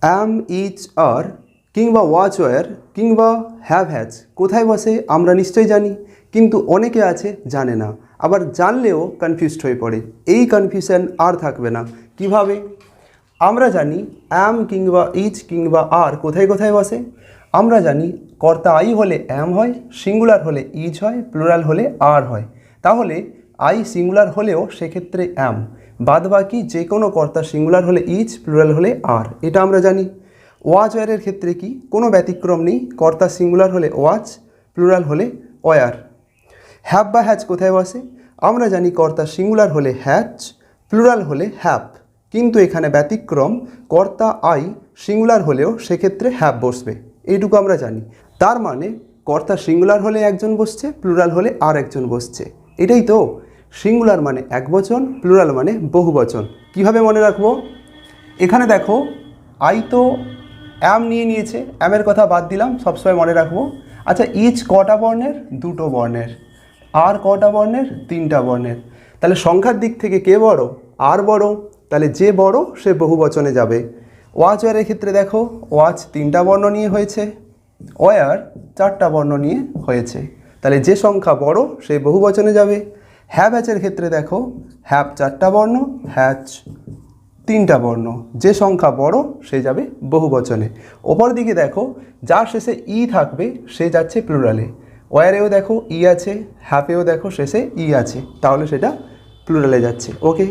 অ্যাম, each, আর কিংবা watch war কিংবা have has কোথায় বসে আমরা নিশ্চয়ই জানি, কিন্তু অনেকে আছে জানে না, আবার জানলেও কনফিউজড হয়ে পড়ে। এই কনফিউশন আর থাকবে না। কিভাবে? আমরা জানি অ্যাম কিংবা ইচ কিংবা আর কোথায় কোথায় বসে। আমরা জানি কর্তা আই হলে অ্যাম হয়, সিঙ্গুলার হলে ইজ হয়, প্লুরাল হলে আর হয়। তাহলে আই সিঙ্গুলার হলেও সেক্ষেত্রে অ্যাম, বাদবাকি যে কোনো কর্তা সিঙ্গুলার হলে ইজ, প্লুরাল হলে আর, এটা আমরা জানি। ওয়াচ ওয়ারের ক্ষেত্রে কি কোনো ব্যতিক্রম নেই, কর্তা সিঙ্গুলার হলে ওয়াচ, প্লুরাল হলে ওয়ার। হ্যাভ বা হ্যাজ কোথায় বসে? আমরা জানি কর্তা সিঙ্গুলার হলে হ্যাজ, প্লুরাল হলে হ্যাভ, কিন্তু এখানে ব্যতিক্রম, কর্তা আই সিঙ্গুলার হলেও সেক্ষেত্রে হ্যাভ বসবে, এইটুকু আমরা জানি। তার মানে কর্তা সিঙ্গুলার হলে একজন বসছে, প্লুরাল হলে আর একজন বসছে, এটাই তো। সিঙ্গুলার মানে একবচন, প্লুরাল মানে বহুবচন। কিভাবে মনে রাখবো? এখানে দেখো আই তো অ্যাম নিয়ে নিয়েছে, অ্যামের কথা বাদ দিলাম, সবসময় মনে রাখবো। আচ্ছা, ইচ কটা বর্ণের? দুটো বর্ণের। আর কটা বর্ণের? তিনটা বর্ণের। তাহলে সংখ্যার দিক থেকে কে বড়? আর বড়, তাহলে যে বড় সে বহুবচনে যাবে। ওয়াচ ওয়ারের ক্ষেত্রে দেখো, ওয়াচ তিনটা বর্ণ নিয়ে হয়েছে, ওয়ার চারটা বর্ণ নিয়ে হয়েছে, তাহলে যে সংখ্যা বড় সে বহুবচনে যাবে। হ্যাভ হ্যাচের ক্ষেত্রে দেখো, হ্যাভ চারটা বর্ণ, হ্যাচ তিনটা বর্ণ, যে সংখ্যা বড় সে যাবে বহুবচনে। ওপর দিকে দেখো, যার শেষে ই থাকবে সে যাচ্ছে প্লুরালে। ওয়ারেও দেখো ই আছে, হ্যাপেও দেখো শেষে ই আছে, তাহলে সেটা প্লুরালে যাচ্ছে। ওকে।